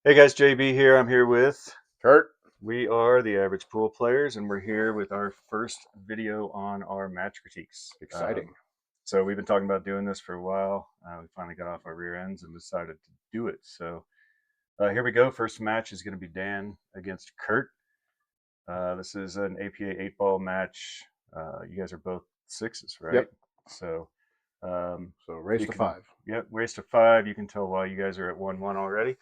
Hey guys, JB here. I'm here with. Curt, We are the Average Pool Players, and we're here with our first video on our match critiques. exciting. So we've been talking about doing this for a while. We finally got off our rear ends and decided to do it. So here we go. First match is going to be Dan against Curt. This is an APA 8-ball match. You guys are both sixes, right? Yep. So So race you to can, five. yep, race to five. You can tell why you guys are at 1-1 already.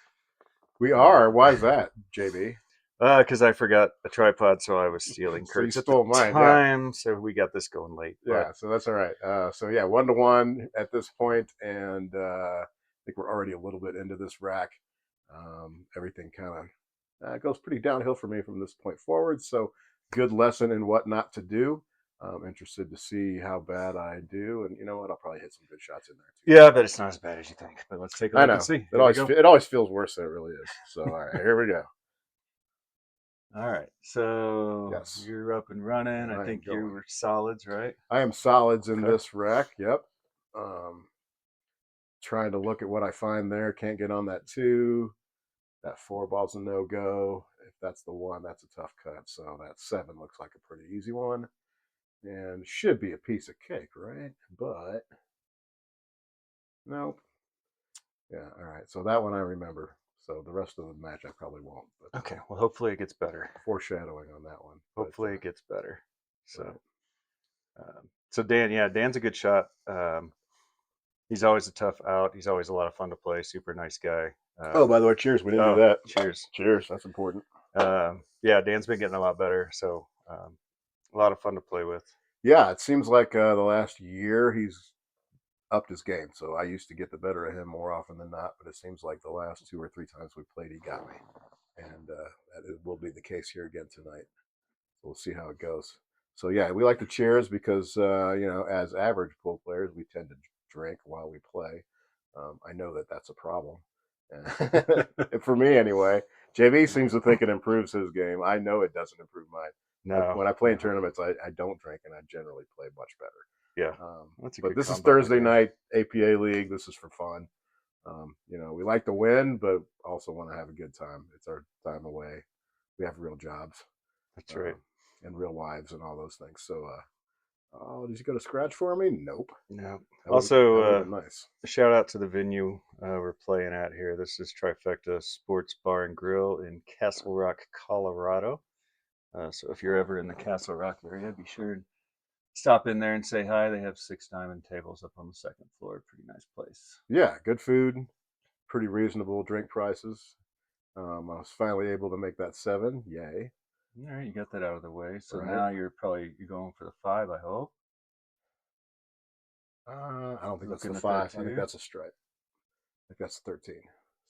We are. Why is that, JB? Because I forgot a tripod, so I was stealing So you Kurt's at the stole mine. Yeah. time, so we got this going late. But Yeah. So that's all right. So yeah, 1-1 at this point, and I think we're already a little bit into this rack. Everything kind of goes pretty downhill for me from this point forward. So good lesson in what not to do. I'm interested to see how bad I do, and you know what? I'll probably hit some good shots in there too. yeah, I bet it's not as bad as you think. But let's take a I look and know see. it Here we always go. it always feels worse than it really is. So all right, here we go. All right, so Yes. you're up and running. And I I am think you going. were solids, right? I am solids in Okay. this rack. Yep. Um, Trying to look at what I find there. Can't get on that two. That four ball's a no go. If that's the one, that's a tough cut. So that seven looks like a pretty easy one and should be a piece of cake, right? But nope. Yeah. All right. So that one I remember. So the rest of the match I probably won't. But Okay. Well, hopefully it gets better. foreshadowing on that one. Hopefully it gets better. Right. So Dan, yeah, Dan's a good shot. He's always a tough out. He's always a lot of fun to play. Super nice guy. Oh, by the way, cheers. We didn't do Oh, that. cheers. Cheers. That's important. Yeah, Dan's been getting a lot better. So a lot of fun to play with. Yeah, it seems like the last year he's upped his game. So I used to get the better of him more often than not, but it seems like the last two or three times we played, he got me, and that will be the case here again tonight. So we'll see how it goes. So yeah, we like the cheers because as average pool players, we tend to drink while we play. I know that that's a problem, for me anyway. JV seems to think it improves his game. I know it doesn't improve mine. No, When I play in no. tournaments, I don't drink, and I generally play much better. Yeah, that's a But good this is combo right Thursday there. night APA League. This is for fun. We like to win, but also want to have a good time. It's our time away. We have real jobs That's right. uh, and real lives and all those things. So, oh, did you go to scratch for me? Nope. No. That Also, would have been nice. a shout out to the venue we're playing at here. This is Trifecta Sports Bar and Grill in Castle Rock, Colorado. So if you're ever in the Castle Rock area, be sure and stop in there and say hi. They have 6 diamond tables up on the second floor. Pretty nice place. Yeah, good food, pretty reasonable drink prices. I was finally able to make that seven. Yay! All right, you got that out of the way. So Right. now you're going for the five, I hope. I don't think that's the Looking at that five. I think too. that's a stripe. I think that's 13.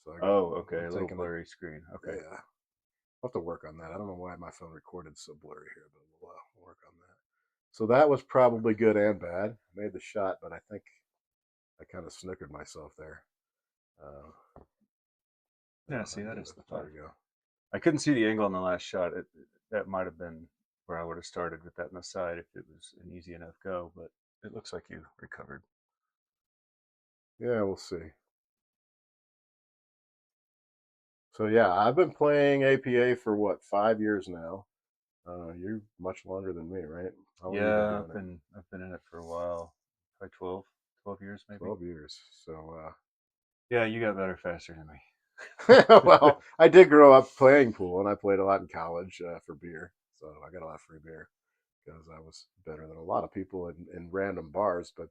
So Oh, I'm okay. A little taking blurry screen. Okay. Yeah, I'll have to work on that. I don't know why my phone recorded so blurry here, but we'll work on that. So that was probably good and bad. I made the shot, but I think I kind of snickered myself there. Yeah, see, that is the There five. we go. I couldn't see the angle on the last shot. That might have been where I would have started with that in the side if it was an easy enough go, but it looks like you recovered. Yeah, we'll see. So yeah, I've been playing APA for what 5 years now. You're much longer than me, right? How long have you been Yeah, doing it? I've been in it for a while, probably 12 years maybe. 12 years. So Yeah, you got better faster than me. well, I did grow up playing pool, and I played a lot in college for beer. So I got a lot of free beer because I was better than a lot of people in random bars. But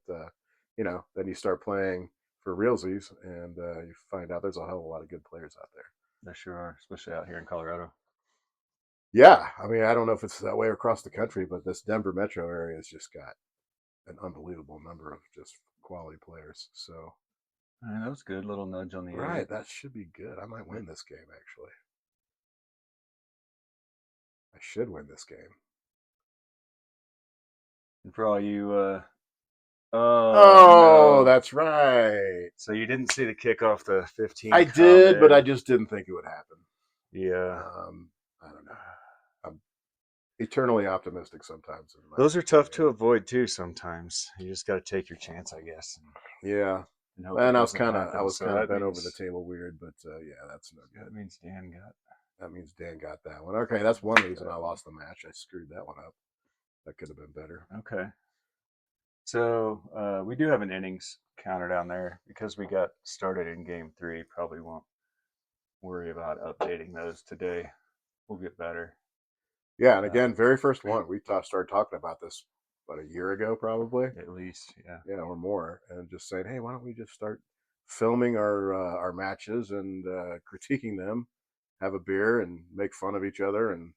then you start playing for realsies, and you find out there's a hell of a lot of good players out there. There sure are, especially out here in Colorado. Yeah, I mean, I don't know if it's that way across the country, but this Denver metro area has just got an unbelievable number of just quality players. So, All right, that was good. Little nudge on the right, eight. that should be good. I might win this game, actually. I should win this game. And for all you, oh Oh, no. that's right. So you didn't see the kick off the 15 I did, but I comment. just didn't think it would happen. Yeah. I don't know. I'm eternally optimistic sometimes in my Those are tough game. to avoid too sometimes. You just got to take your chance, I guess. Yeah. and hope it And doesn't I happen. was So kind of bent over the table weird, but yeah, that's no good. that means Dan got. That means Dan got that one. Okay, that's one reason I lost the match. I screwed that one up. That could have been better. Okay. So we do have an innings counter down there because we got started in game three. Probably won't worry about updating those today. We'll get better. Yeah, and Uh, again, very first one we started talking about this about a year ago, probably. at least, yeah. Yeah, or more, and just saying, hey, why don't we just start filming our matches and critiquing them, have a beer, and make fun of each other, and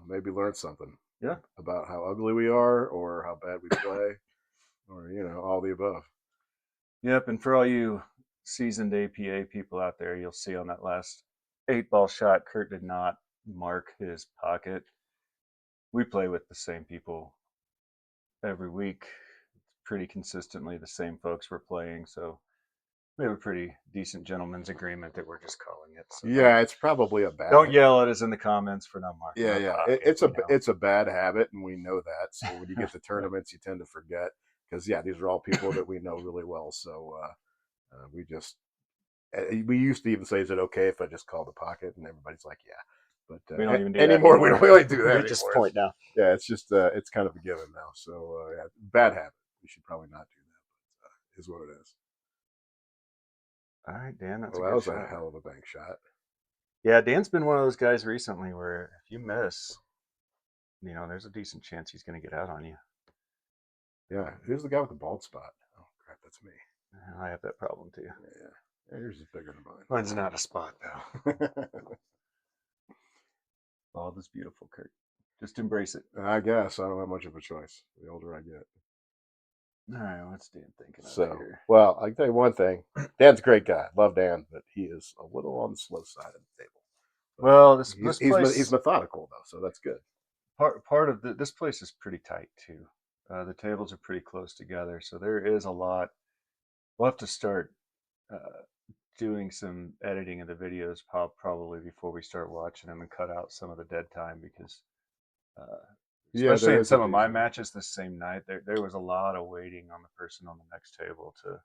maybe learn something Yeah. about how ugly we are or how bad we play, or all the above. Yep. And for all you seasoned APA people out there, you'll see on that last 8 ball shot, Curt did not mark his pocket. We play with the same people every week. It's pretty consistently the same folks we're playing. So we have a pretty decent gentleman's agreement that we're just calling it. So Yeah, it's probably a don't bad. yell at us in the comments for not marking Yeah, our yeah, pocket. We know. it's a bad habit, and we know that. So when you get to tournaments, you tend to forget because yeah, these are all people that we know really well. So we just we used to even say, "Is it okay if I just call the pocket?" And everybody's like, "Yeah." But We don't even do that anymore, we anymore. don't really do that We just anymore. point now. Yeah, it's just it's kind of a given now. So yeah, bad habit. We should probably not do that. But is what it is. All right, Dan, that's a Well, that good was a shot. hell of a bank shot. Yeah, Dan's been one of those guys recently where if you miss, there's a decent chance he's going to get out on you. Yeah, who's the guy with the bald spot? Oh crap, that's me. I have that problem too. Yeah, yours is bigger than Mine's not a spot though. mine. Bald is beautiful, Curt. Just embrace it. I guess I don't have much of a choice. The older I get. All right, what's Dan thinking of So, here? well, I can tell you one thing. Dan's a great guy. Love Dan, but he is a little on the slow side of the table. But Well, this he's place methodical though, so that's good. part of this place is pretty tight too. The tables are pretty close together, so there is a lot. We'll have to start uh, doing some editing of the videos probably before we start watching them and cut out some of the dead time because uh, Yeah, especially there in is a some of my decent. matches the same night there was a lot of waiting on the person on the next table to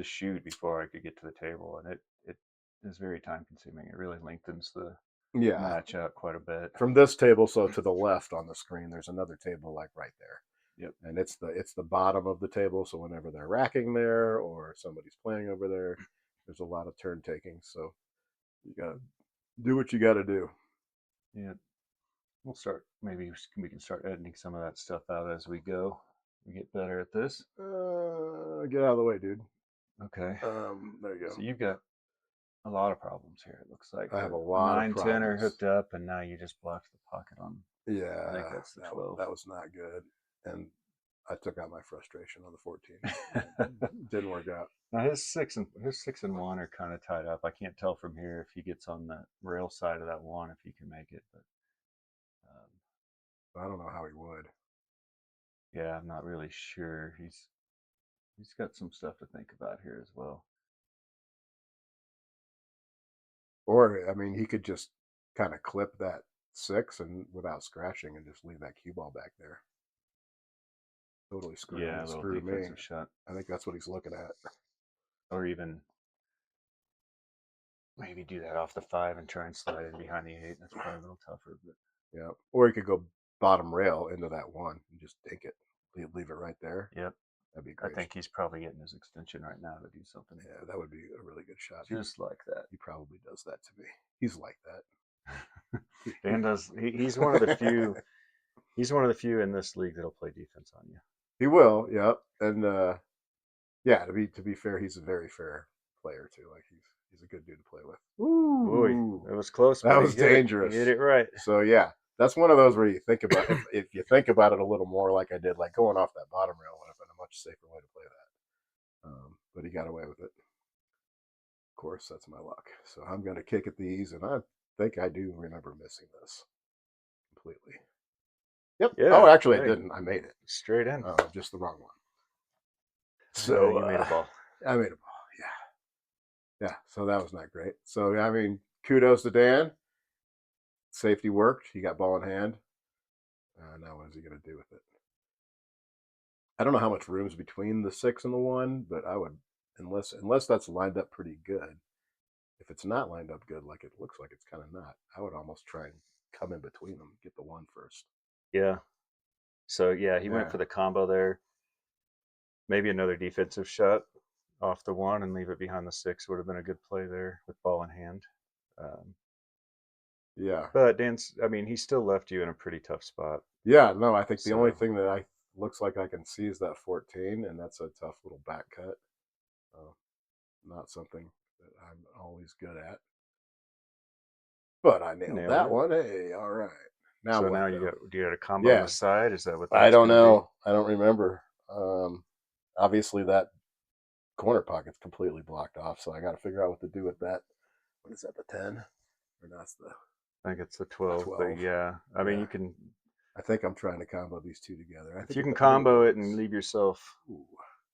shoot before I could get to the table, and it is very time consuming. It really lengthens the Yeah, match out quite a bit. from this table, so to the left on the screen, there's another table like right there, Yep. and it's the bottom of the table. So whenever they're racking there or somebody's playing over there, there's a lot of turn taking. So you gotta do what you gotta do. Yeah. We'll start. Maybe we can start editing some of that stuff out as we go. We get better at this. Get out of the way, dude. Okay. There you go. So you've got a lot of problems here. It looks like I have a the lot of 9-10 are problems. hooked up, and now you just blocked the pocket on. I think Yeah, that's the 12. that was not good, and I took out my frustration on the 14. Didn't work out. Now his 6 and 1 are kind of tied up. I can't tell from here if he gets on the rail side of that one if he can make it, but I don't know how he would. yeah, I'm not really sure. He's got some stuff to think about here as well. Or I mean, he could just kind of clip that 6 and without scratching and just leave that cue ball back there. Totally Yeah, a little screw me. defensive shot, I think that's what he's looking at. or even maybe do that off the 5 and try and slide in behind the 8. That's probably a little tougher, but Yeah. Or he could go bottom rail into that 1 and just dink it. Leave it right there. yep. That'd be I great. think he's probably getting his extension right now to do something Yeah, that would be a really good shot. just like that. He probably does that to me. He's like that. Dan does. He's one of the few. He's one of the few in this league that'll play defense on you. He will, yeah. And yeah, to be fair, he's a very fair player too. Like he's a good dude to play with. Boy, Ooh, it was close, that but was dangerous. He hit it right. So yeah, that's one of those where you think about if you think about it a little more, like I did, like going off that bottom rail would have been a much safer way to play that. But he got away with it. Of course, that's my luck. So I'm going to kick at these, and I think I do remember missing this completely. Yep. Oh, Yeah. actually, I Hey, didn't. I made it. straight in. Just the wrong one. Yeah, So you made a ball. I made a ball. Yeah. Yeah. So that was not great. So I mean, kudos to Dan. Safety worked. He got ball in hand. Now what is he going to do with it? I don't know how much room's between the 6 and the 1, but I would, unless that's lined up pretty good. If it's not lined up good, like it looks like it's kind of not, I would almost try and come in between them, get the 1 first. Yeah. So yeah, he went Yeah, for the combo there. Maybe another defensive shot off the 1 and leave it behind the 6 would have been a good play there with ball in hand. Um, yeah, but Dan's, I mean, he still left you in a pretty tough spot. yeah. No, I think the only So thing that I looks like I can see is that 14, and that's a tough little back cut. Uh, Not something that I'm always good at, but I nailed nailed that it. one. Hey, all right. Now So what now though? do you got a combo on the Yeah, side? Is that what I that's don't going to be? know. I don't remember. Um, Obviously that corner pocket's completely blocked off, so I got to figure out what to do with that. What is that? The 10, or that's the I think it's the 12, but 12? yeah, I mean, Yeah, you can, I think I'm trying to combo these two together. I if think you it. can I think it combo it and works. leave yourself, Ooh.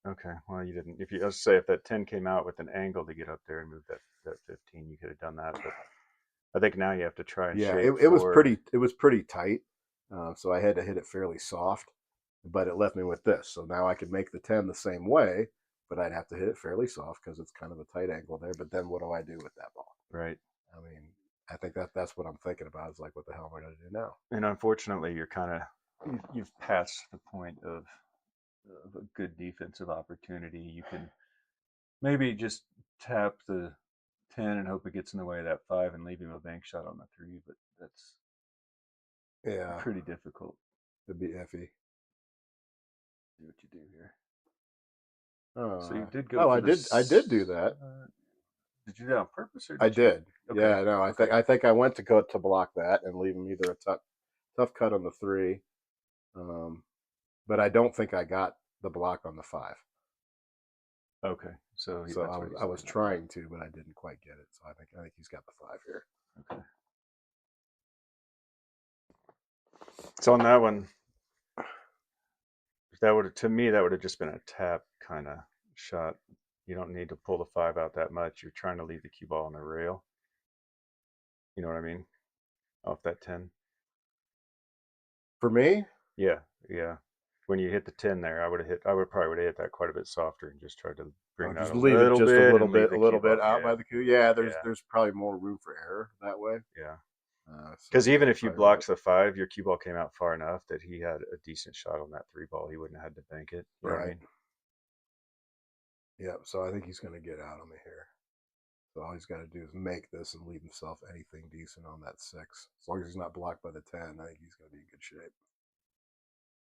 okay, well, you didn't. If you, let's say if that 10 came out with an angle to get up there and move that 15, you could have done that. But I think now you have to try and Yeah, shape it was for, pretty tight, so I had to hit it fairly soft, but it left me with this. So now I could make the 10 the same way, but I'd have to hit it fairly soft because it's kind of a tight angle there. But then what do I do with that ball? right. I mean, I think that's what I'm thinking about. Is like, what the hell am I going to do now? And unfortunately, you're kind of, you've passed the point of a good defensive opportunity. You can maybe just tap the 10 and hope it gets in the way of that 5 and leave him a bank shot on the 3, but that's Yeah, pretty difficult. it'd be iffy. Do what you do here. So you Uh, did go oh, for I did do this. that. Did you do that on purpose or I did you? did. Okay. Yeah, no, Okay. I think I went to go to block that and leave him either a tough cut on the 3, um, but I don't think I got the block on the 5. Okay. So So that's why I he's was laying that down. trying to, but I didn't quite get it. So I think he's got the 5 here. Okay. So on that one, that would have, to me, that would have just been a tap kind of shot. You don't need to pull the 5 out that much. You're trying to leave the cue ball on the rail. You know what I mean? Off that 10. For me, Yeah. Yeah. When you hit the 10 there, I would probably would have hit that quite a bit softer and just tried to bring I'll it out just a leave it little just bit and leave the a cue little bit ball. out by Yeah. the cue. Yeah, Yeah. there's probably more room for error that way. Yeah. So Because yeah, even you're if you probably right. blocked the 5, your cue ball came out far enough that he had a decent shot on that 3 ball. He wouldn't have had to bank it. You know what I Right. mean? Yeah. So I think he's going to get out on me here. So all he's got to do is make this and leave himself anything decent on that 6. As long as he's not blocked by the 10, I think he's going to be in good shape.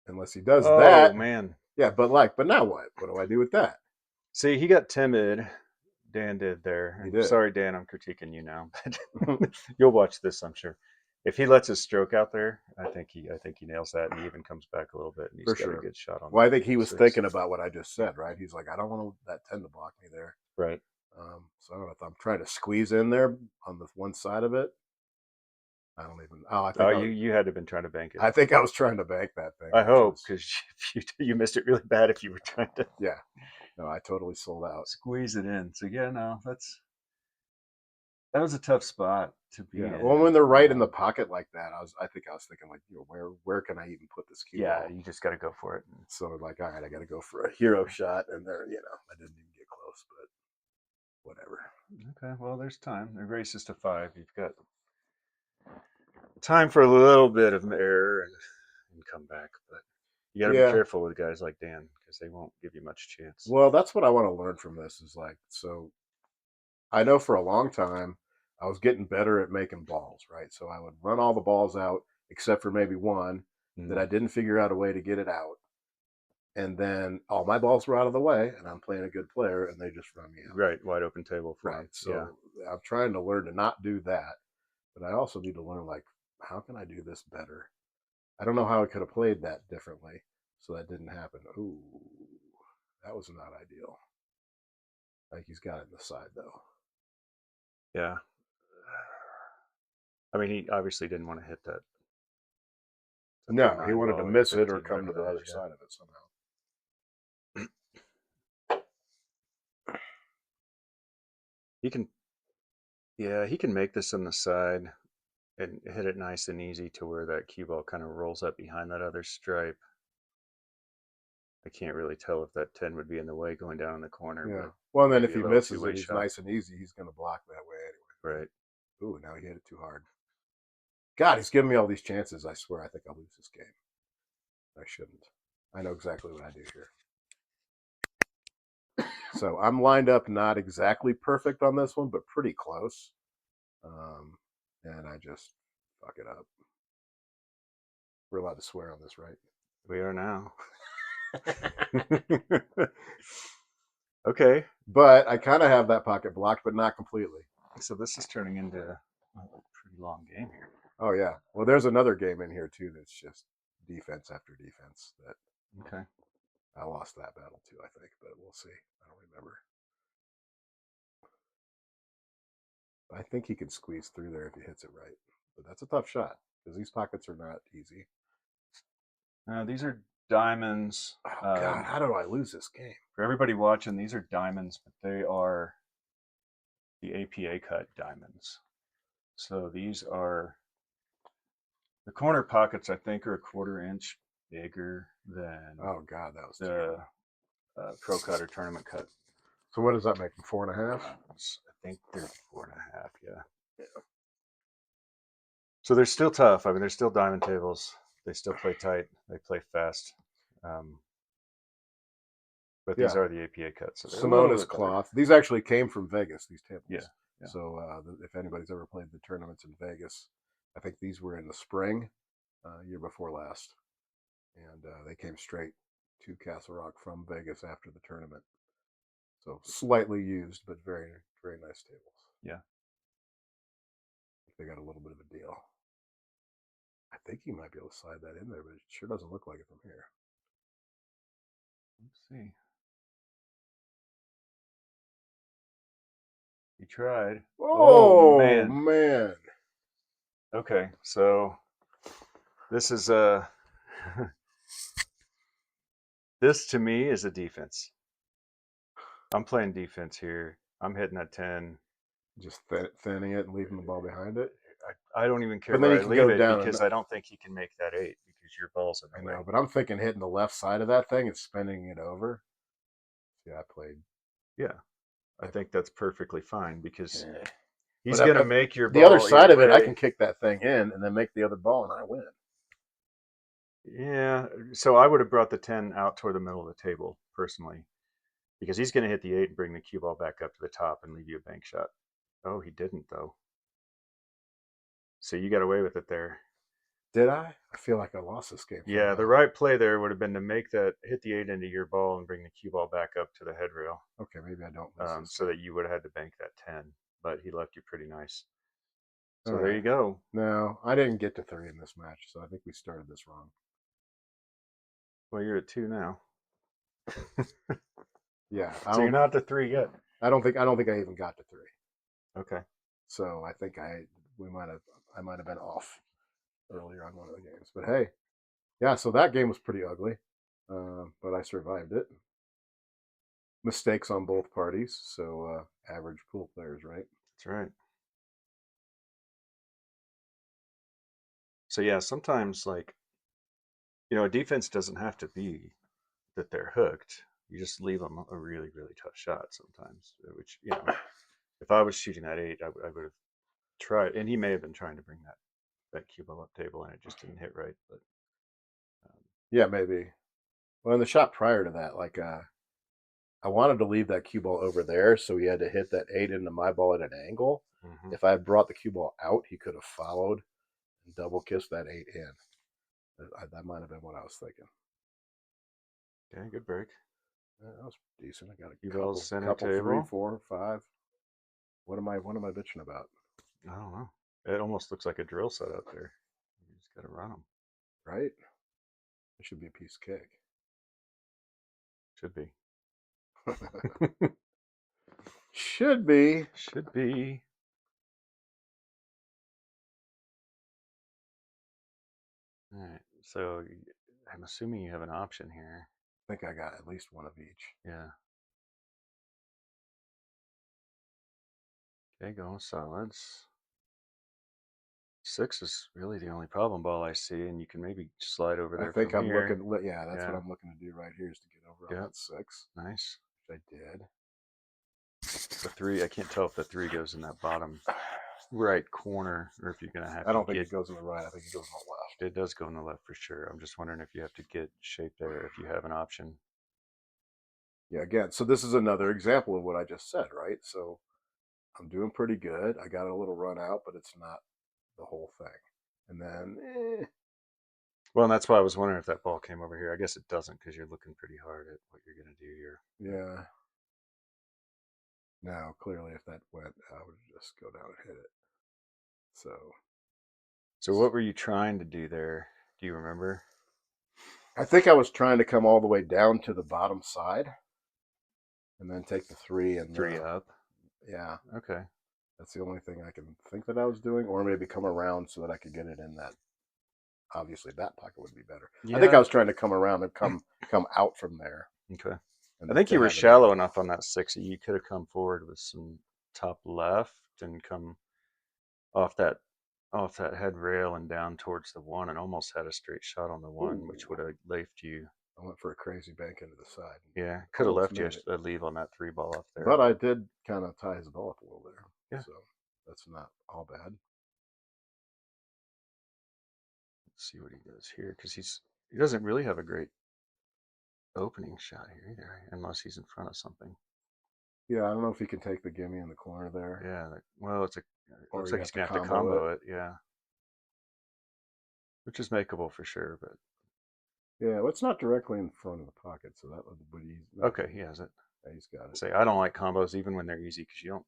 Unless he does Oh that, man. yeah. But now what? What do I do with that? See, he got timid. Dan did there. He And did. sorry, Dan, I'm critiquing you now, but you'll watch this, I'm sure. If he lets his stroke out there, I think he nails that, and he even comes back a little bit, and he's For got a sure. good shot on Well, I that think he was 6. thinking about what I just said, right? He's like, I don't want that 10 to block me there. Right. So I don't know if I'm trying to squeeze in there on the one side of it. I don't even. Oh, Oh, you had to have been trying to bank it. I think I was trying to bank that thing, I which hope, was, because you missed it really bad if you were trying to yeah. No, I totally sold out. squeeze it in. So yeah, no, that was a tough spot to be Yeah. Well, in. when they're right in the pocket like that, I was thinking like, where can I even put this cue Yeah, ball? you just got to go for it. So like, all right, I got to go for a hero shot, and there, I didn't even get close, but whatever. Okay, well, there's time. The race is to 5. You've got time for a little bit of error and come back, but you got to be Yeah. careful with guys like Dan because they won't give you much chance. Well, that's what I want to learn from this is like, so I know for a long time I was getting better at making balls, right? So I would run all the balls out except for maybe one that I Mm. didn't figure out a way to get it out. And then all my balls were out of the way and I'm playing a good player and they just run me out. Right, wide open table for Right. him. Yeah, So I'm trying to learn to not do that, but I also need to learn like how can I do this better? I don't know how I could have played that differently. So that didn't happen. Ooh, that was not ideal. I think he's got it in the side though. yeah. I mean, he obviously didn't want to hit that No, he 9 wanted to ball or miss it or 15, come whatever to the that is. other side of it somehow. Yeah, he can. Yeah, he can make this on the side and hit it nice and easy to where that cue ball kind of rolls up behind that other stripe. I can't really tell if that 10 would be in the way going down in the corner, Yeah. but Well, and then if maybe a he little misses two-way it, he's shot. nice and easy. He's going to block that way anyway. Right. Ooh, now he hit it too hard. God, he's giving me all these chances. I swear, I think I'll lose this game. I shouldn't. I know exactly what I do here. So I'm lined up not exactly perfect on this one, but pretty close. And I just fuck it up. We're allowed to swear on this, right? We are now. Okay. But I kind of have that pocket blocked, but not completely. So this is turning into a pretty long game here. Oh yeah. Well, there's another game in here too that's just defense after defense. That Okay. I lost that battle too, I think, but we'll see. I don't remember. I think he can squeeze through there if he hits it right, but that's a tough shot because these pockets are not easy. These are diamonds. Oh God, how do I lose this game? For everybody watching, these are diamonds, but they are the APA cut diamonds. So these are the corner pockets. I think are a 1/4 inch bigger than Oh God, that was the pro cut or tournament cut. So what does that make them? 4.5? I think they're 4.5. Yeah. So they're still tough. I mean, they're still diamond tables. They still play tight. They play fast. Um, but these Yeah. are the APA cuts, so they're a little Simona's bit better. cloth. These actually came from Vegas. These tables. Yeah. Yeah. So if anybody's ever played the tournaments in Vegas, I think these were in the spring, year before last, and they came straight to Castle Rock from Vegas after the tournament. So slightly used, but very very nice tables. Yeah. They got a little bit of a deal. I think you might be able to slide that in there, but it sure doesn't look like it from here. Let's see. He tried. Oh man. Okay, so this is this to me is a defense. I'm playing defense here. I'm hitting that 10. Just thinning it and leaving the ball behind it. I don't even care But then where he I can leave go it down. because I don't think he can make that 8 because your ball's in I the way. know, but I'm thinking hitting the left side of that thing and spinning it over. Yeah, I played. Yeah, I think that's perfectly fine because Yeah. he's But going to make your the other ball side your of it, I can way. kick that thing in and then make the other ball, and I win. Yeah, so I would have brought the 10 out toward the middle of the table personally because he's going to hit the 8 and bring the cue ball back up to the top and leave you a bank shot. Oh, he didn't though. So you got away with it there. Did I? I feel like I lost this game Yeah, the somehow. right play there would have been to make that hit the 8 into your ball and bring the cue ball back up to the head rail, Okay, maybe I don't lose this so game. that you would have had to bank that 10. But he left you pretty nice. All So there right. you go. No, I didn't get to 3 in this match, so I think we started this wrong. Well, you're at 2 now. Yeah, So you're not to 3 yet. I don't think I even got to 3. Okay. So I think I might have been off earlier on one of the games. But hey, yeah. So that game was pretty ugly, but I survived it. Mistakes on both parties, so average pool players, right? That's right. So yeah, sometimes like a defense doesn't have to be that they're hooked. You just leave them a really really tough shot sometimes. Which if I was shooting that 8, I would have tried, and he may have been trying to bring that cue ball up table, and it just didn't hit right. But Yeah, maybe. Well, in the shot prior to that, like I wanted to leave that cue ball over there, so he had to hit that 8 into my ball at an angle. mm-hmm. If I had brought the cue ball out, he could have followed and double kissed that 8 in. That might have been what I was thinking. Okay, good break. Yeah, that was decent. I got Cue a balls center couple, 3, table. 4, 5. What am I bitching about? I don't know. It almost looks like a drill set out there. You just got to run them. Right? It should be a piece of cake. Should be. Should be. Should be. All right. So I'm assuming you have an option here. I think I got at least one of each. Yeah. Okay, going solids. 6 is really the only problem ball I see, and you can maybe slide over I there think from I'm here. looking. Yeah, that's what Yeah. I'm looking to do right here is to get over on Yep. that 6, Nice. which I did. The 3, I can't tell if the 3 goes in that bottom right corner or if you're going to have I to don't think get. it goes on the right. I think it goes on the left. It does go on the left for sure. I'm just wondering if you have to get shape there if you have an option. Yeah, again, so this is another example of what I just said, right? So I'm doing pretty good. I got a little run out, but it's not the whole thing. And then, Well, and that's why I was wondering if that ball came over here. I guess it doesn't because you're looking pretty hard at what you're going to do here. yeah. Now, clearly, if that went, I would just go down and hit it. So So, what were you trying to do there? Do you remember? I think I was trying to come all the way down to the bottom side and then take the 3 and 3 up. yeah, Okay. that's the only thing I can think that I was doing, or maybe come around so that I could get it in that. Obviously, that pocket would be better. I think I Yeah. was trying to come around and come out from there, Okay. and I then think to you were have it shallow angle. enough on that 6 that you could have come forward with some top left and come off that off that head rail and down towards the 1 and almost had a straight shot on the 1, which Ooh, would have left you. I went for a crazy bank into the side. Yeah, could have Almost left you made it, a leave on that 3 ball up there, but I but did kind of tie his ball up a little there, yeah. so that's not all bad. Let's see what he does here because he doesn't really have a great opening shot here either, unless he's in front of something. Yeah, I don't know if he can take the gimme in the corner there, Yeah, well, it or looks you like he's have to gonna have to combo it. combo it. Yeah, which is makeable for sure. But Yeah, well, it's not directly in front of the pocket, so that would be no. okay, he has it. Yeah, he's got it. Say I don't like combos even when they're easy because you don't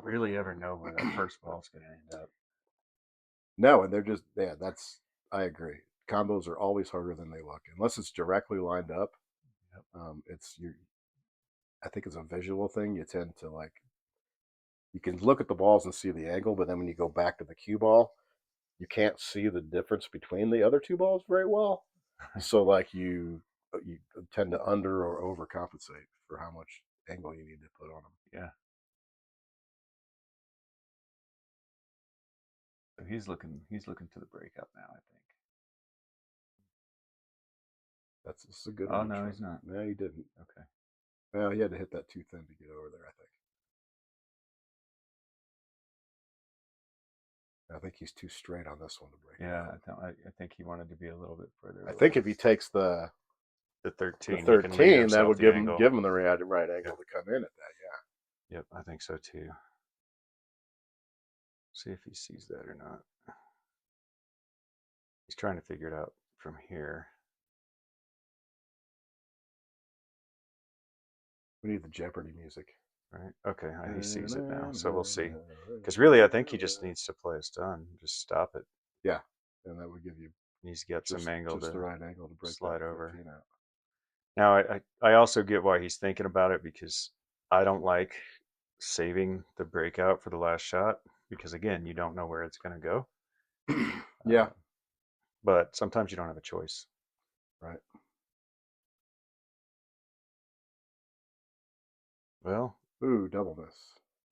really ever know where that first ball's gonna end up. No, and they're just yeah. That's I agree. Combos are always harder than they look, unless it's directly lined up. Yep. It's you. I think it's a visual thing. You tend to like you can look at the balls and see the angle, but then when you go back to the cue ball, you can't see the difference between the other two balls very well. So like you tend to under or overcompensate for how much angle you need to put on them. Yeah. So he's looking to the breakup now. I think. That's a good Oh one to no, try. he's not. No, you didn't. Okay. Well, he had to hit that too thin to get over there. I think he's too straight on this one to break it Yeah, up. I think he wanted to be a little bit further I away. think if he takes The the 13, he can leave 13, that himself would the give angle. him the right Yep. angle to come in at that. Yep, I think so too. See if he sees that or not. He's trying to figure it out from here. We need the Jeopardy music. Right? Okay, he sees it now. So we'll see. Yeah, Because really, I think he just needs to play a stun. Just stop it. and that would give you He's got some angle just the to right angle to break that slide over. 13 out. Now, I also get why he's thinking about it because I don't like saving the breakout for the last shot because, again, you don't know where it's going to go. Yeah, Uh, but sometimes you don't have a choice. right. Well, Ooh, double miss.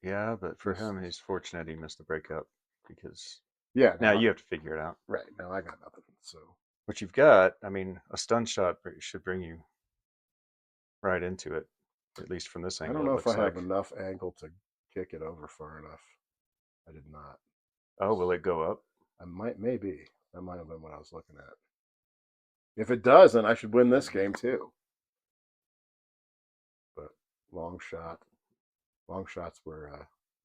yeah, but for This him, is he's fortunate he missed the breakout because yeah. now Now you have to figure it out. right now I got nothing. So What you've got, I mean, a stun shot should bring you right into it, at least from this I don't angle, it know if I looks have like. enough angle to kick it over far enough. I did not. Oh, will it go up? I might maybe that might have been what I was looking at. If it does, then I should win this game too. But long shot, long shots were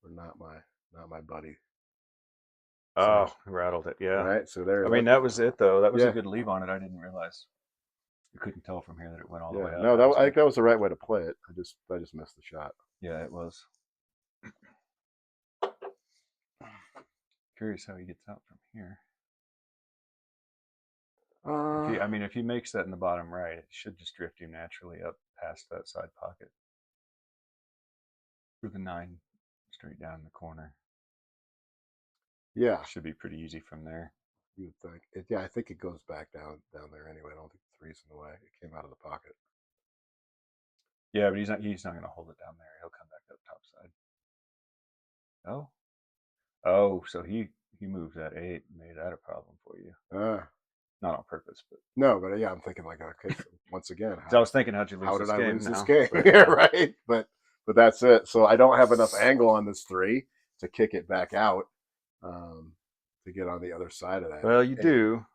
not my buddy. So Oh, rattled it. Yeah. right, so there. I mean, that was it, though. That was a Yeah, good leave on it. I didn't realize. You couldn't tell from here that it went all the yeah. way up. No, That was I good. think that was the right way to play it. I just missed the shot. Yeah, it was. Curious how he gets out from here. Uh, If he makes that in the bottom right, it should just drift you naturally up past that side pocket with the 9 straight down the corner. yeah. Should be pretty easy from there. You would think. Yeah, I think it goes back down there anyway. I don't think the three's in the way. It came out of the pocket. Yeah, but he's not going to hold it down there. He'll come back up top side. Oh, oh, so he moved that 8 and made that a problem for you. Uh, Not on purpose, but no, but yeah, I'm thinking like, okay, so once again, so I was thinking, how'd you lose how did this I game lose this now? game? But Yeah, right. But that's it. So I don't have enough angle on this 3 to kick it back out um, to get on the other side of that well, you 8. do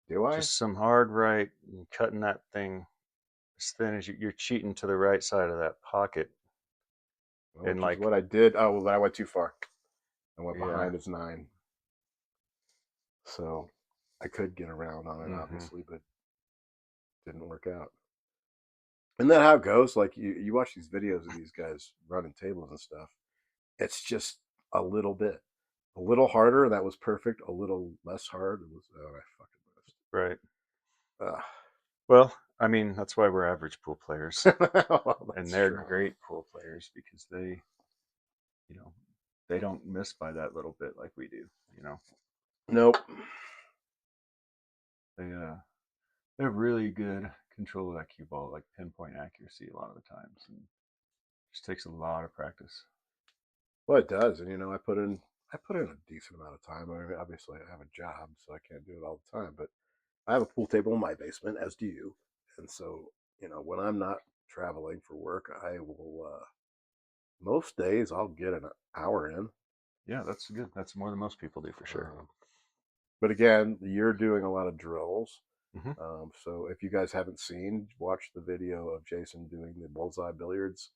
Do I? just some hard right and cutting that thing as thin as you're cheating to the right side of that pocket, Well, and which is like, what I did. Oh, well, I went too far. I went yeah, behind his 9. So I could get around on it, mm-hmm. obviously, but didn't work out. Isn't that how it goes? Like you watch these videos of these guys running tables and stuff. It's just a little bit, a little harder. And that was perfect. A little less hard. It was. Oh, I fucking Right. missed. Well, I mean, that's why we're average pool players, Well, and that's they're true. great pool players because they, you know, they don't miss by that little bit like we do. You know, Nope. they they have really good control of that cue ball, like pinpoint accuracy a lot of the times, and it just takes a lot of practice. Well, it does, and I put in a decent amount of time. I mean, obviously, I have a job, so I can't do it all the time. But I have a pool table in my basement, as do you, and so when I'm not traveling for work, I will. Most days, I'll get an hour in. Yeah, that's good. That's more than most people do for sure. Um, but again, you're doing a lot of drills. Hmm. So if you guys haven't seen, watch the video of Jason doing the bullseye billiards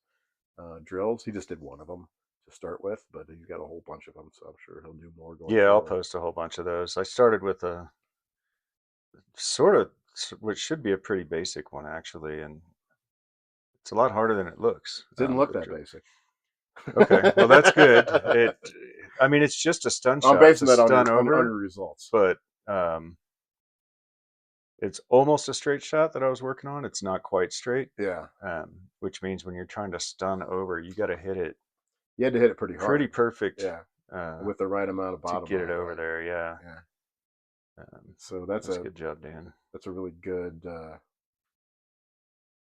drills. He just did one of them to start with, but he's got a whole bunch of them, so I'm sure he'll do more going Yeah, I'll forward. post a whole bunch of those. I started with a sort of, which should be a pretty basic one actually, and it's a lot harder than it looks. It didn't look The that drill. basic. Okay, well that's good. I mean, it's just a stun I'm shot basing to that on stun your over, results. but um, it's almost a straight shot that I was working on. It's not quite straight, Yeah, which means when you're trying to stun over, you got to hit it you had to hit it pretty pretty hard. perfect Yeah, uh, with the right amount of to bottom get it line, over right? there. Yeah, Yeah. um, So that's a good job, Dan. that's a really good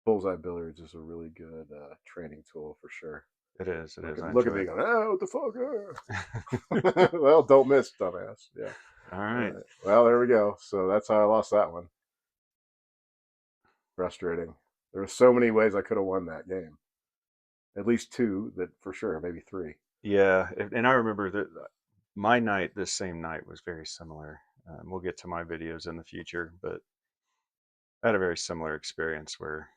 bullseye billiards is a really good training tool for sure. It is. It is. I Look at enjoy me it. going, oh, what the fuck? Well, don't miss, dumbass. Yeah. All All right. right. Well, there we go. So that's how I lost that one. Frustrating. There were so many ways I could have won that game. At least 2 that for sure, maybe 3. Yeah, and I remember that my night, this same night, was very similar. We'll get to my videos in the future, but I had a very similar experience where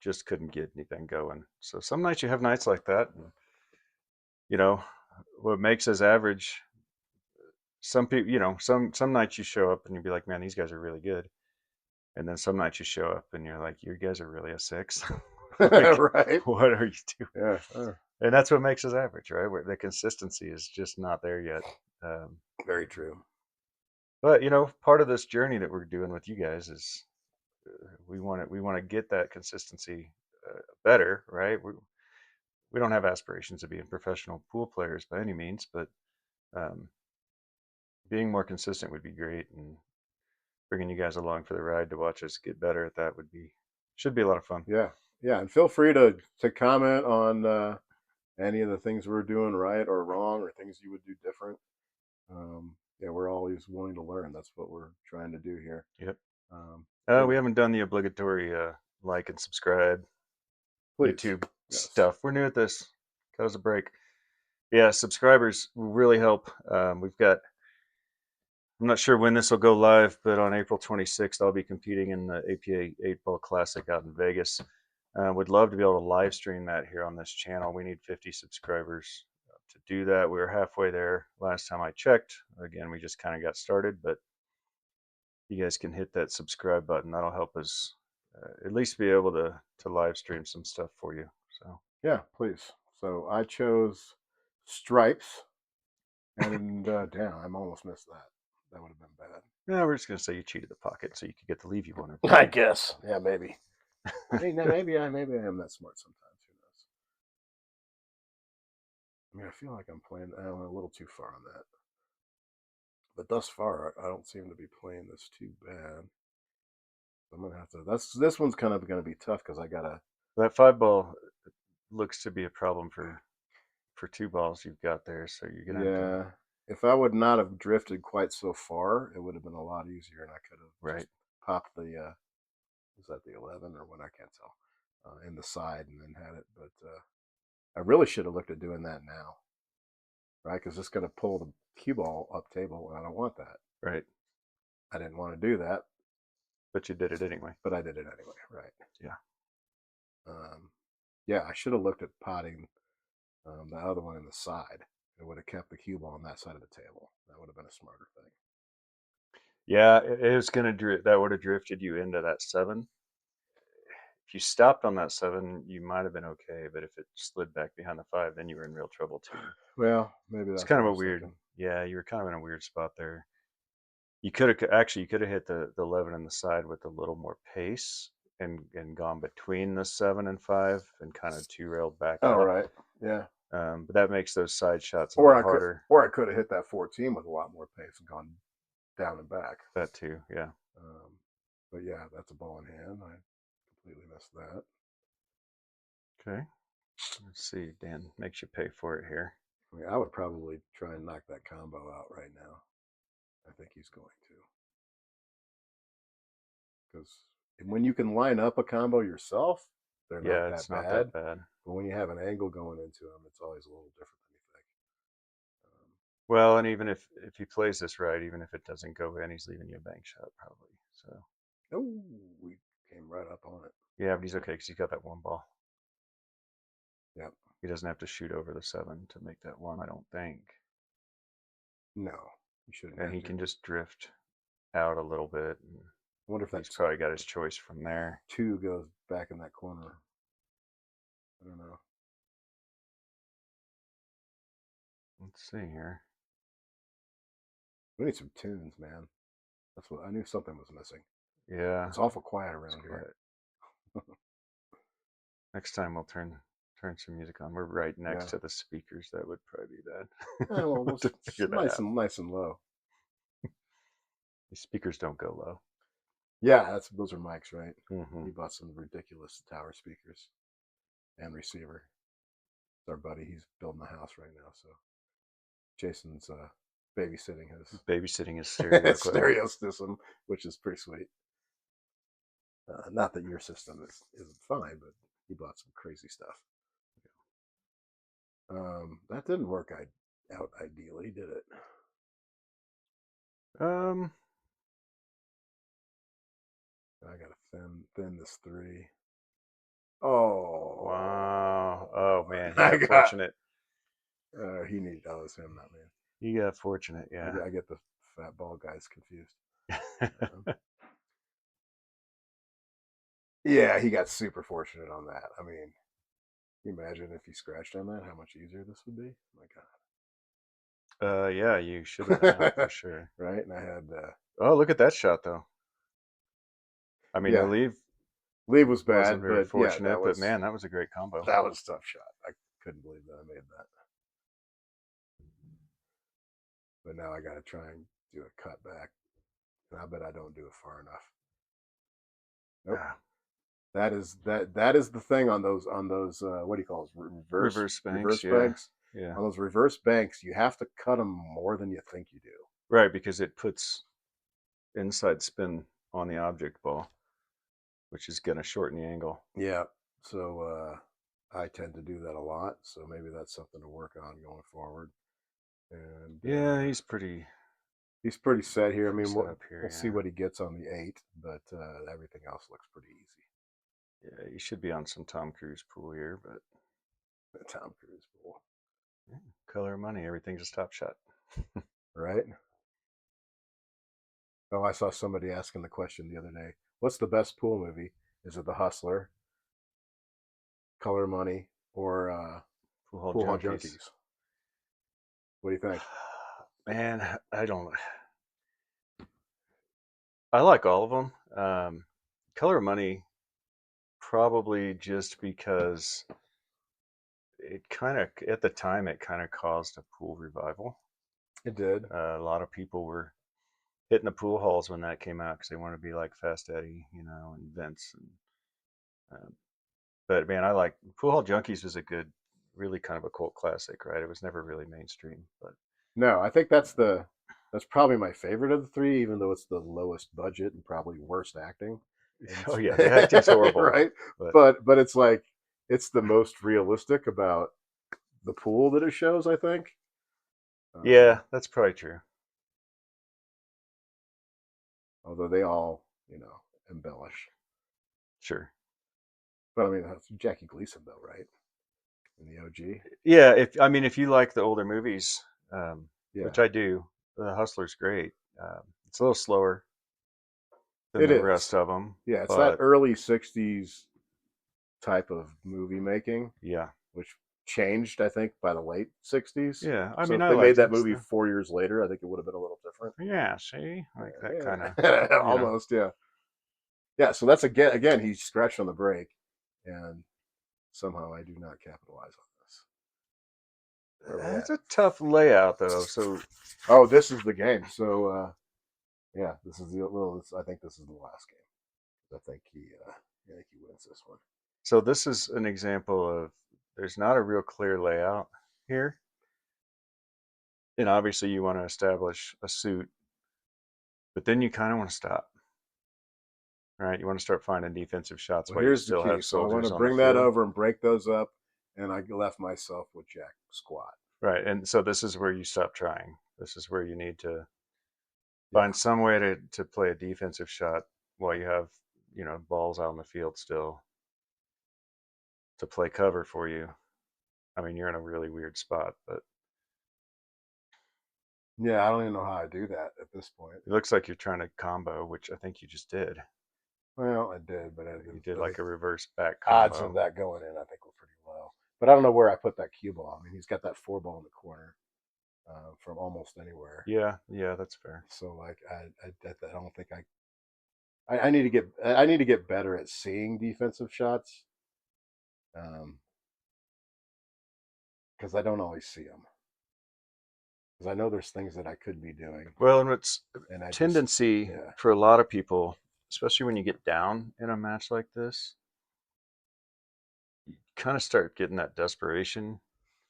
just couldn't get anything going. So some nights you have nights like that. And, you know, what makes us average. Some people, some nights you show up and you'd be like, man, these guys are really good. And then some nights you show up and you're like, you guys are really a 6. Like, Right? what are you doing? Yeah. And that's what makes us average, right? Where the consistency is just not there yet. Um, Very true. but part of this journey that we're doing with you guys is we want to get that consistency better, right? We don't have aspirations of being professional pool players by any means, but um, being more consistent would be great, and bringing you guys along for the ride to watch us get better at that should be a lot of fun. Yeah. Yeah. And feel free to comment on any of the things we're doing right or wrong or things you would do different. Yeah, we're always willing to learn. That's what we're trying to do here. Yep. Um, We yeah, haven't done the obligatory like and subscribe please. YouTube Yes. stuff. We're new at this. Cut us a break. Yeah, subscribers will really help. We've got. I'm not sure when this will go live, but on April 26th, I'll be competing in the APA 8 Ball Classic out in Vegas. Would love to be able to live stream that here on this channel. We need 50 subscribers to do that. We were halfway there last time I checked. Again, we just kind of got started, but you guys can hit that subscribe button. That'll help us at least be able to live stream some stuff for you. So Yeah, please. So I chose stripes, and damn, I almost missed that. That would have been bad. yeah, we're just gonna say you cheated the pocket so you could get the leave you wanted. I guess. Yeah, maybe. Maybe I am that smart sometimes. Who knows? I mean, I feel like I'm playing. I went a little too far on that, but thus far, I don't seem to be playing this too bad. I'm gonna have to. This one's kind of gonna be tough because I gotta. That 5 ball looks to be a problem for 2 balls you've got there. So you're gonna have to. Yeah, if I would not have drifted quite so far, it would have been a lot easier, and I could have just Right. popped the was that the 11 or what, I can't tell, in the side and then had it. But I really should have looked at doing that now, right? Because it's going to pull the cue ball up table, and I don't want that. Right. I didn't want to do that, But you did it anyway. but I did it anyway, right? Yeah. Um, yeah, I should have looked at potting the other one in the side. It would have kept the cue ball on that side of the table. That would have been a smarter thing. Yeah, it was gonna that would have drifted you into that 7. If you stopped on that 7, you might have been okay, but if it slid back behind the 5, then you were in real trouble too. Well, maybe It's that's kind what of I a was weird, thinking. yeah, you were kind of in a weird spot there. You could have actually you could have hit the 11 on the side with a little more pace and gone between the 7 and 5 and kind of two railed back Oh, up. right. Yeah. But that makes those side shots a Or lot I could, harder. or I could have hit that 14 with a lot more pace and gone down and back. That too, yeah. But yeah, that's a ball in hand. I completely missed that. Okay. Let's see. Dan makes you pay for it here. I mean, I would probably try and knock that combo out right now. I think he's going to, because when you can line up a combo yourself, they're not Yeah, that it's not bad. that bad. But when you have an angle going into them, it's always a little different than you think. Well, and even if he plays this right, even if it doesn't go in, he's leaving you a bank shot probably. So Oh, we came right up on it. yeah, but he's okay because he's got that one ball. Yep. He doesn't have to shoot over the 7 to make that one, I don't think. No, you shouldn't And have he to. can just drift out a little bit. And I wonder if he's that probably got his choice from there. 2 goes back in that corner. I don't know. Let's see here. We need some tunes, man. That's what I knew, something was missing. Yeah, It's awful quiet it's around here. quiet. Next time we'll turn some music on. We're right next Yeah. to the speakers. That would probably be bad. Well, We'll have to figure that nice out. and nice and low. The speakers don't go low. Yeah, those are mics, right? Mm-hmm. He bought some ridiculous tower speakers and receiver. It's our buddy. He's building a house right now, so Jason's babysitting Babysitting his stereo his equipment. stereo system, which is pretty sweet. Not that your system isn't fine, but he bought some crazy stuff. That didn't work out ideally, did it? Um, I gotta thin this 3. Oh, wow. Oh man, he I got got. fortunate. He needed. Oh, it's him, not me. He got fortunate. Yeah. I get the fat ball guys confused. Um, yeah, he got super fortunate on that. I mean, can you imagine if he scratched on that, how much easier this would be? My Yeah, you should have been out for God. sure. Right? And I had, Oh, look at that shot though. I mean, the yeah, leave lead was wasn't bad, very but yeah, fortunate, but man, that was a great combo. that was a tough shot. I couldn't believe that I made that. But now I got to try and do a cut back, and I bet I don't do it far enough. Nope. Ah, That is the thing on those what do you call those, reverse reverse banks. Yeah. banks. Yeah. On those reverse banks, you have to cut them more than you think you do. Right, because it puts inside spin on the object ball, which is going to shorten the angle. Yeah. So I tend to do that a lot. So maybe that's something to work on going forward. And Yeah, he's pretty set here. I pretty mean, set up we'll here. see Yeah. what he gets on the 8, but everything else looks pretty easy. Yeah, you should be on some Tom Cruise pool here, but Tom Cruise pool, yeah, color of money, everything's a top shot. right? Oh, I saw somebody asking the question the other day. What's the best pool movie? Is it The Hustler, Color Money, or Pool hall Pool Hall junkies. Junkies? What do you think? Man, I don't. I like all of them. Color of Money, probably just because it kind of, at the time, it kind of caused a pool revival. It did. A lot of people were hitting the pool halls when that came out because they wanted to be like Fast Eddie, and Vince. Um, but man, I Pool Hall Junkies was a good, really kind of a cult classic, right? It was never really mainstream, but No, I think that's probably my favorite of the three, even though it's the lowest budget and probably worst acting. And Oh yeah, the acting's horrible, right, but but it's like it's the most realistic about the pool that it shows. I think. Um, yeah, that's probably true. Although they all, embellish. Sure. But I mean, that's Jackie Gleason though, right? In the OG. Yeah, if I mean if you like the older movies, Yeah, which I do, The Hustler's great. It's a little slower than it the is. rest of them, Yeah, it's that but early '60s type of movie making, yeah, which changed, I think, by the late '60s. yeah. I So mean, if I they made liked that it movie still. 4 years later, I think it would have been a little different. Yeah, see, like that kind of, Yeah, you know. almost. Yeah, yeah. So that's again, he scratched on the brake, and somehow I do not capitalize on this. Where are we It's at? a tough layout though. So Oh, this is the game. So yeah, this is the little. I think this is the last game. I think he wins this one. so this is an example of there's not a real clear layout here, and obviously you want to establish a suit, but then you kind of want to stop, right? You want to start finding defensive shots Well, while you here's the still key. have So I want to soldiers on the bring that field. over and break those up, and I left myself with Jack squat. Right. And so this is where you stop trying. This is where you need to Yeah, find some way to play a defensive shot while you have, balls out on the field still to play cover for you. I mean, you're in a really weird spot, but yeah. I don't even know how I do that at this point. it looks like you're trying to combo, which I think you just did. Well, I did, but You did the like a reverse back odds of combo. that going in, I think, were pretty low. But I don't know where I put that cue ball. I mean, he's got that four ball in the corner from almost anywhere. Yeah, yeah, that's fair. So like, I don't think I need to get better at seeing defensive shots because I don't always see them because I know there's things that I could be doing Well, and it's and I just tendency yeah for a lot of people, especially when you get down in a match like this, kind of start getting that desperation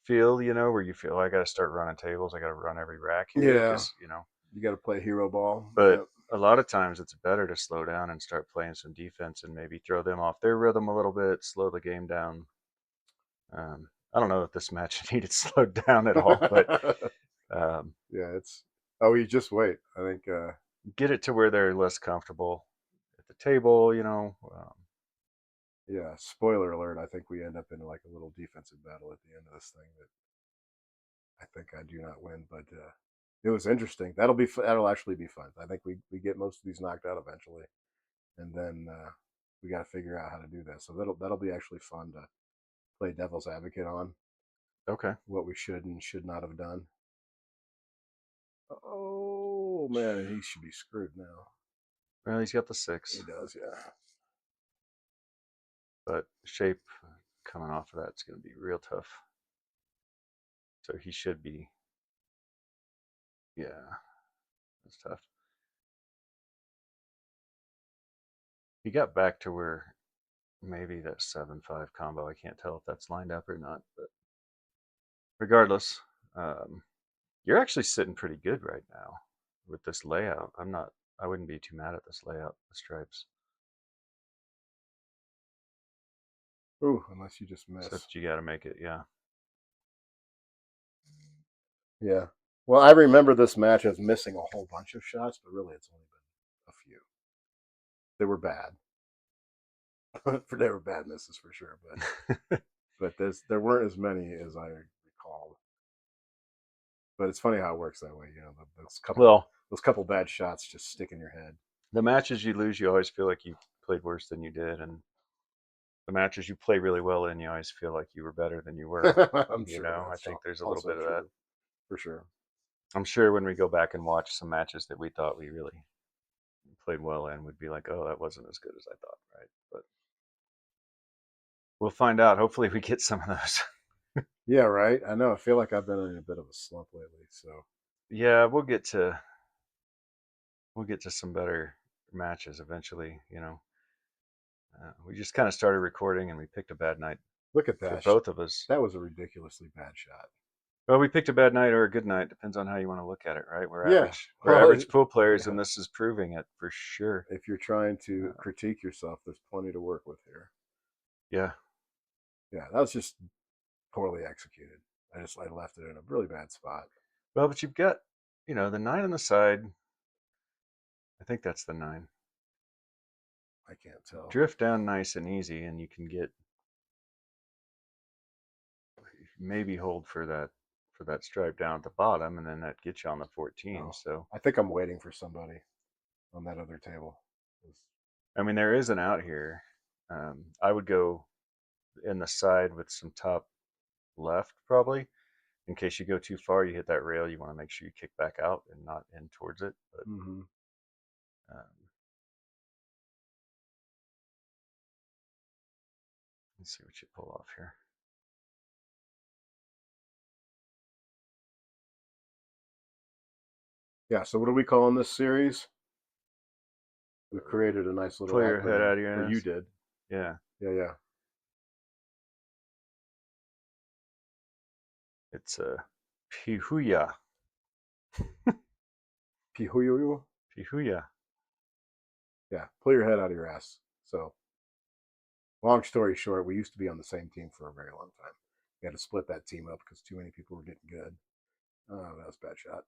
feel, where you feel I got to start running tables, I got to run every rack here yeah because. you got to play hero ball. But Yep. a lot of times it's better to slow down and start playing some defense and maybe throw them off their rhythm a little bit, slow the game down. I don't know if this match needed slowed down at all, but um, Yeah, it's oh you just wait. I think get it to where they're less comfortable at the table, yeah, spoiler alert, I think we end up in like a little defensive battle at the end of this thing that I think I do not win, but it was interesting. That'll actually be fun. I think we get most of these knocked out eventually, and then we got to figure out how to do that. So that'll be actually fun to play devil's advocate on okay. what we should and should not have done. Oh man, he should be screwed now. Well, he's got the He six, does, yeah. but shape coming off of that's going to be real tough. So he should be, yeah, that's tough. He got back to where maybe that 7-5 combo. I can't tell if that's lined up or not, but regardless, um, you're actually sitting pretty good right now with this layout. I wouldn't be too mad at this layout, the stripes. Ooh, unless you just miss. Except you got to make it, yeah. Yeah. Well, I remember this match as missing a whole bunch of shots, but really it's only been a few. They were bad. They were bad misses for sure, but there weren't as many as I recalled. But it's funny how it works that way. Well, Those couple bad shots just stick in your head. the matches you lose, you always feel like you played worse than you did, and the matches you play really well in, you always feel like you were better than you were. I'm sure I that's think there's a little also bit of that. true for sure. I'm sure when we go back and watch some matches that we thought we really played well in, we'd be like, oh, that wasn't as good as I thought, right? But we'll find out. Hopefully, we get some of those. Yeah, right. I know. I feel like I've been in a bit of a slump lately. So Yeah, we'll get to some better matches eventually. We just kind of started recording and we picked a bad night look at for that. both of us. That was a ridiculously bad shot. Well, we picked a bad night or a good night. Depends on how you want to look at it, right? We're Yeah. average. We're Well, average pool players, yeah. and this is proving it for sure. If you're trying to Uh, critique yourself, there's plenty to work with here. yeah. Yeah, that was just poorly executed. I left it in a really bad spot. Well, but you've got, the nine on the side. I think that's the nine. I can't tell. Drift down nice and easy, and you can get maybe hold for that stripe down at the bottom, and then that gets you on the 14. Oh, So I think I'm waiting for somebody on that other table. I mean, there is an out here. I would go in the side with some top left probably. In case you go too far, you hit that rail. You want to make sure you kick back out and not in towards it. But Mm-hmm. let's see what you pull off here. Yeah. So what are we calling this series? We created a nice little Pull your head acronym, out of your or you ass. did. Yeah, Yeah. it's a pihuya. Pihuyu. Pihuya. Yeah. Pull your head out of your ass. So, long story short, we used to be on the same team for a very long time. We had to split that team up because too many people were getting good. Oh, that was a bad shot.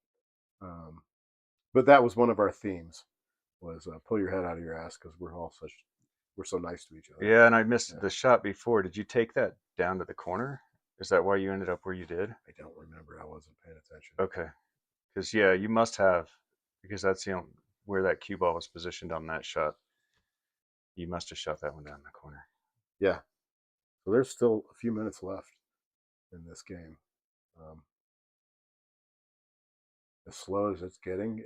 Um, but that was one of our themes was pull your head out of your ass because we're so nice to each other. Yeah, and I missed Yeah. the shot before. Did you take that down to the corner? Is that why you ended up where you did? I don't remember. I wasn't paying attention. Okay, because yeah, you must have, because that's where that cue ball was positioned on that shot. You must have shot that one down the corner. Yeah. So there's still a few minutes left in this game. Um, as slow as it's getting,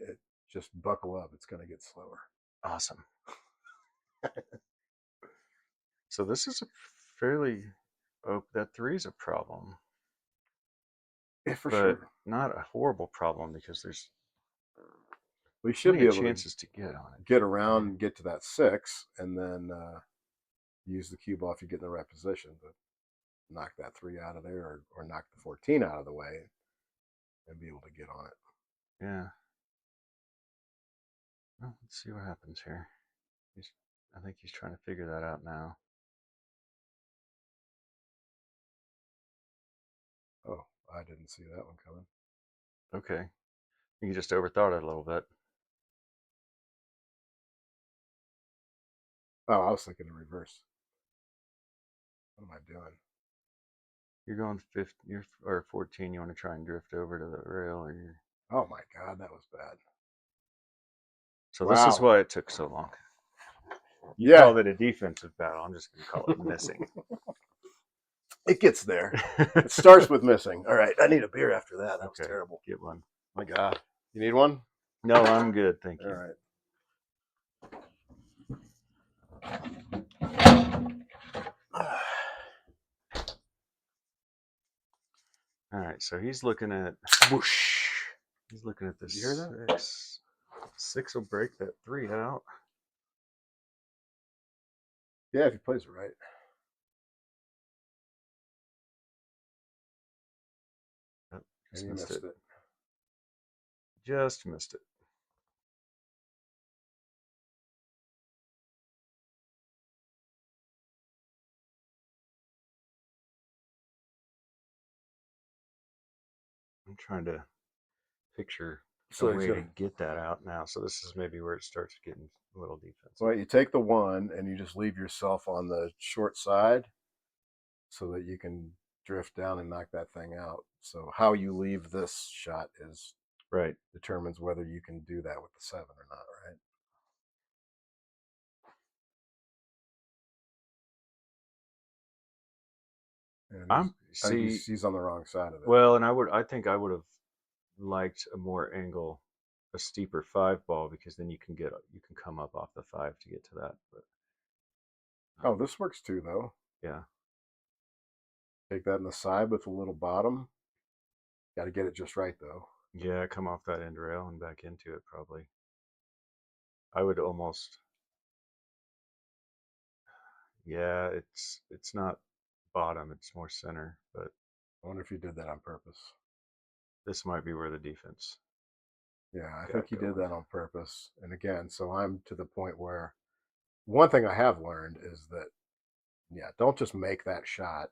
just buckle up. It's going to get slower. Awesome. So this is a fairly, oh, that three is a problem, Yeah, for but sure. not a horrible problem because there's We should plenty be of able to chances to get on it get too. around and get to that 6, and then use the cue ball if you get in the right position to knock that 3 out of there, or knock the 14 out of the way and be able to get on it. Yeah. Well, let's see what happens here. He's, I think he's trying to figure that out now. Oh, I didn't see that one coming. Okay. You just overthought it a little bit. Oh, I was thinking in reverse. What am I doing? You're going 15, or 14. You want to try and drift over to the rail, or you're. Oh my God, that was bad. So this is Wow. why it took so long. You Yeah, called it a defensive battle. I'm just going to call it missing. it gets there. It starts with missing. All right, I need a beer after that. That was Okay, terrible. get one. My God. You need one? No, I'm good, thank All you. right. All right, so he's looking at Whoosh. he's looking at Did this you hear that? 6. 6 will break that 3 out. Yeah, if he plays it right. Oh, And just you missed missed it. it. Just missed it. I'm trying to picture a So he's way to gonna. get that out now. So this is maybe where it starts getting a little defensive. Well, you take the 1 and you just leave yourself on the short side so that you can drift down and knock that thing out. So how you leave this shot is Right. determines whether you can do that with the 7 or not, right? And I'm I think see. he's on the wrong side of it. Well, and I think I would have liked a more angle, a steeper 5 ball because then you can come up off the 5 to get to that. But Oh, this works too, though. yeah, Take that in the side with a little bottom. Got to get it just right, though. yeah, come off that end rail and back into it probably. I would almost. Yeah, it's not bottom, it's more center, but I wonder if you did that on purpose. this might be where the defense Yeah, I think got he did going. that on purpose. And again, so I'm to the point where one thing I have learned is that yeah, don't just make that shot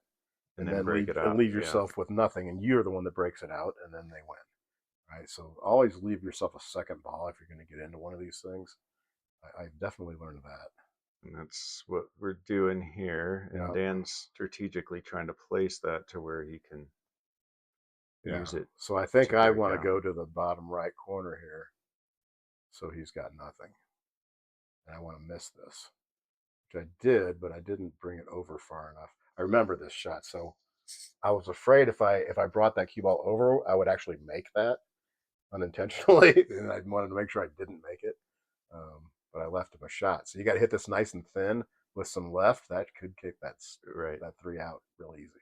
And and then then break it out. leave Yeah. yourself with nothing, and you're the one that breaks it out, and then they win. Right. So always leave yourself a second ball if you're going to get into one of these things. I've definitely learned that. And that's what we're doing here. And Yeah. Dan's strategically trying to place that to where he can Yeah. use it So I think to I break want to out. go to the bottom right corner here. So he's got nothing. And I want to miss this, which I did, but I didn't bring it over far enough. I remember this shot. So I was afraid if I brought that cue ball over, I would actually make that unintentionally. And I wanted to make sure I didn't make it. But I left him a shot. So you got to hit this nice and thin with some left. That could kick Right. that three out real easy.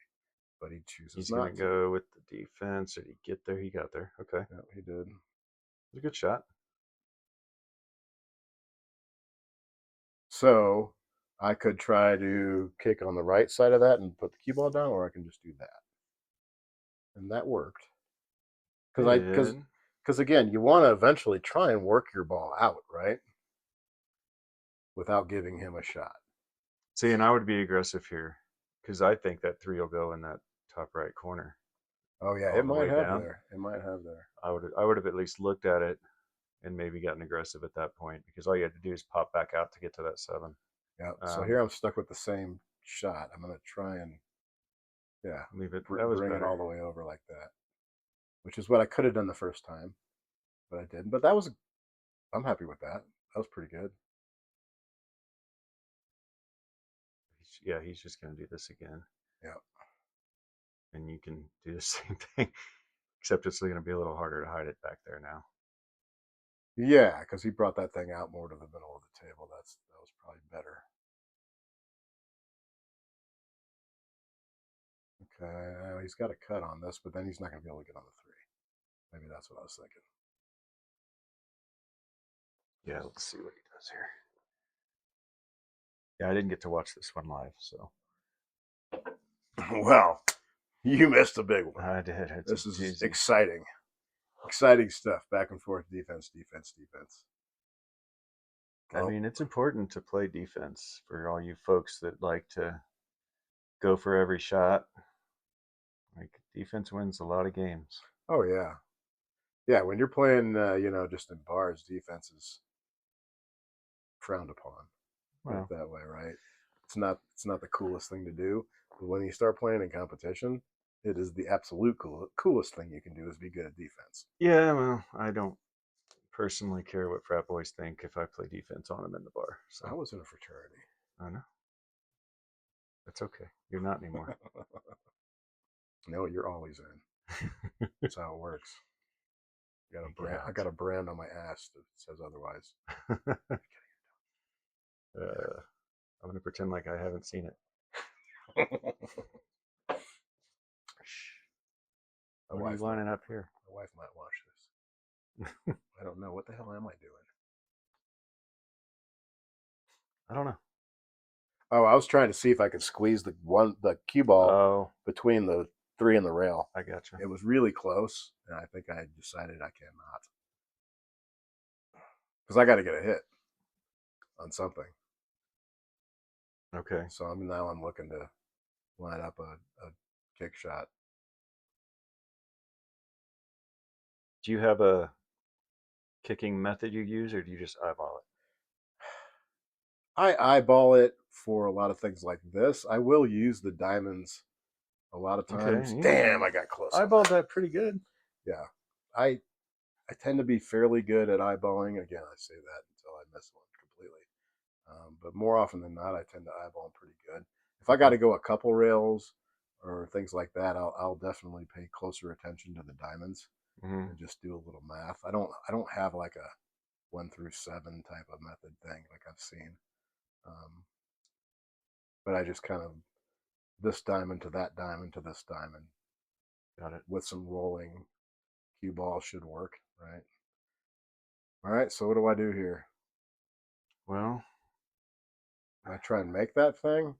But he chooses He's going to not to. go with the defense. Did he get there? He got there. Okay. Yeah, he did. It's a good shot. So I could try to kick on the right side of that and put the cue ball down, or I can just do that. And that worked. Did. Because again, you want to eventually try and work your ball out, right? Without giving him a shot. See, and I would be aggressive here because I think that three will go in that top right corner Oh yeah, all it the might way have down. there. It might have there. I would have at least looked at it and maybe gotten aggressive at that point because all you had to do is pop back out to get to that seven. Yeah. So Um, here I'm stuck with the same shot. I'm gonna try and yeah, leave it. That was bring it all better. the way over like that, which is what I could have done the first time, but I didn't. But that was I'm happy with that. That was pretty good. Yeah, he's just going to do this again, Yeah. and you can do the same thing, except it's going to be a little harder to hide it back there now. Yeah, because he brought that thing out more to the middle of the table. That was probably better. Okay, he's got a cut on this, but then he's not going to be able to get on the three. Maybe that's what I was thinking. Yeah, let's see what he does here. Yeah, I didn't get to watch this one live, so Well, you missed a big one. I did. It's a This is doozy. exciting. Exciting stuff. Back and forth defense, defense, defense. I Oh, mean, it's important to play defense for all you folks that like to go for every shot. Like defense wins a lot of games. oh yeah. Yeah, when you're playing, just in bars, defense is frowned upon. Put it Well, that way, right? It's not the coolest thing to do, but when you start playing in competition, it is the absolute coolest thing you can do is be good at defense. yeah, well, I don't personally care what frat boys think if I play defense on them in the bar. I So was in a fraternity. I know that's okay. You're not anymore. No, you're always in. That's how it works. Got a Get brand. I out. got a brand on my ass that says otherwise. I'm gonna pretend like I haven't seen it. Shh. My What are you wife might. lining up here? My wife might watch this. I don't know what the hell am I doing. I don't know. Oh, I was trying to see if I could squeeze the cue ball Oh, between the three and the rail. I gotcha. It was really close, and I think I decided I cannot because I got to get a hit on something. Okay. So I'm looking to line up a kick shot. Do you have a kicking method you use, or do you just eyeball it? I eyeball it for a lot of things like this. I will use the diamonds a lot of Okay, times. Damn, you I got close on eyeballed that. that pretty good. Yeah, I I tend to be fairly good at eyeballing. Again, I say that until I miss one completely. But more often than not, I tend to eyeball them pretty good. If I got Okay. to go a couple rails or things like that, I'll definitely pay closer attention to the diamonds Hmm. and just do a little math. I don't have like a 1 through 7 type of method thing like I've seen, um, but I just kind of this diamond to that diamond to this diamond Got it. with some rolling cue ball should work, right? All right, so what do I do here? Well, I try and make that thing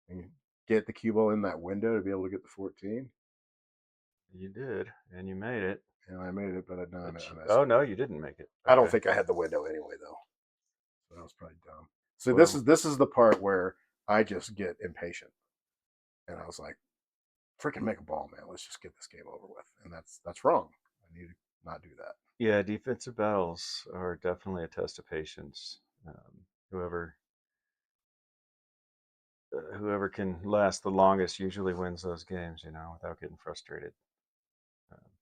and get the cue ball in that window to be able to get the 14. you did, and you made it. And I made it, but no, I But messed oh it no, up. you didn't make it. I don't Okay. think I had the window anyway, though. So that was probably dumb. So Well, this is the part where I just get impatient, and I was like, "Freaking make a ball, man! Let's just get this game over with." And that's wrong. I need to not do that. yeah, defensive battles are definitely a test of patience. Whoever whoever can last the longest usually wins those games, without getting frustrated.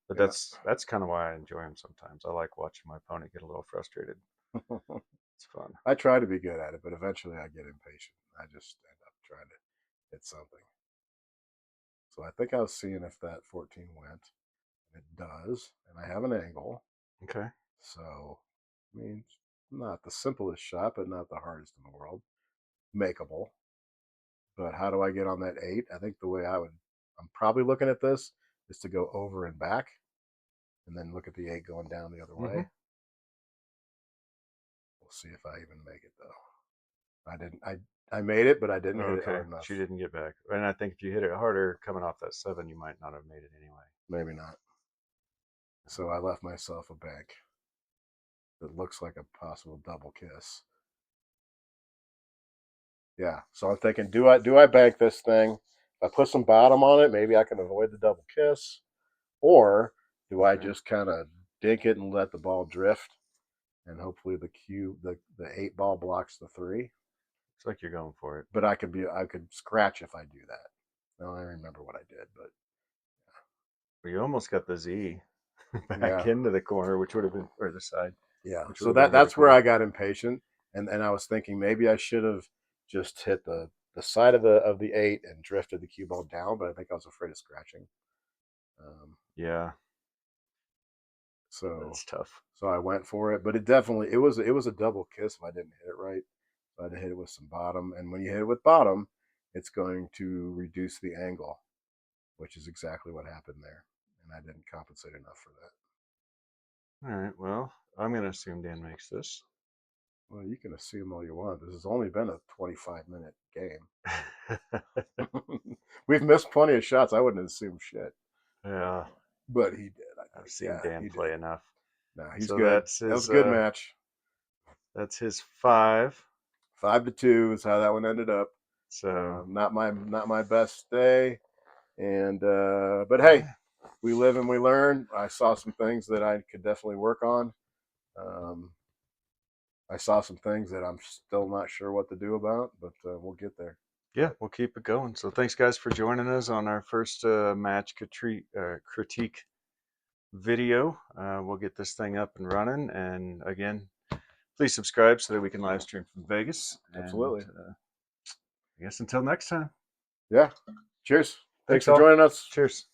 But Yeah. that's kind of why I enjoy them sometimes. I like watching my opponent get a little frustrated. It's fun. I try to be good at it, but eventually I get impatient. I just end up trying to hit something. So I think I was seeing if that 14 went. It does, and I have an angle. Okay. So, I mean, not the simplest shot, but not the hardest in the world. Makeable. But how do I get on that 8? I think the way I'm probably looking at this is to go over and back and then look at the 8 going down the other Mm-hmm. way. We'll see if I even make it, though. I didn't. I made it, but I didn't hit it Okay. hard enough. She didn't get back, and I think if you hit it harder coming off that 7, you might not have made it anyway. Maybe not. So I left myself a bank that looks like a possible double kiss. Yeah. So I'm thinking, do I bank this thing? If I put some bottom on it, maybe I can avoid the double kiss. Or do I Okay. just kind of dink it and let the ball drift, and hopefully the 8 ball blocks the 3. Looks like you're going for it. But I could scratch if I do that. No, I remember what I did, but But you almost got the Z back yeah, into the corner, which would have been, or the side, yeah. which would So have been really that's where cool. I got impatient, and I was thinking maybe I should have just hit the side of the 8 and drifted the cue ball down, but I think I was afraid of scratching. Um, Yeah, so that's tough. so I went for it, but it was a double kiss if I didn't hit it right. So I had to hit it with some bottom, and when you hit it with bottom, it's going to reduce the angle, which is exactly what happened there, and I didn't compensate enough for that. All right. Well, I'm gonna assume Dan makes this. Well, you can assume all you want. This has only been a 25-minute game. We've missed plenty of shots. I wouldn't assume shit, Yeah, but he did. I I've think. seen Yeah, Dan he play did. enough. No, he's So good. That was a good match. that's his 5. 5-2 is how that one ended up. So Not my best day, and but hey, yeah, we live and we learn. I saw some things that I could definitely work on. Um, I saw some things that I'm still not sure what to do about, but we'll get there. yeah, we'll keep it going. So thanks guys for joining us on our first match critique video. We'll get this thing up and running, and again, please subscribe so that we can live stream from Vegas. And Absolutely. I guess until next time. Yeah. Cheers. Thanks Thanks for all. joining us. Cheers.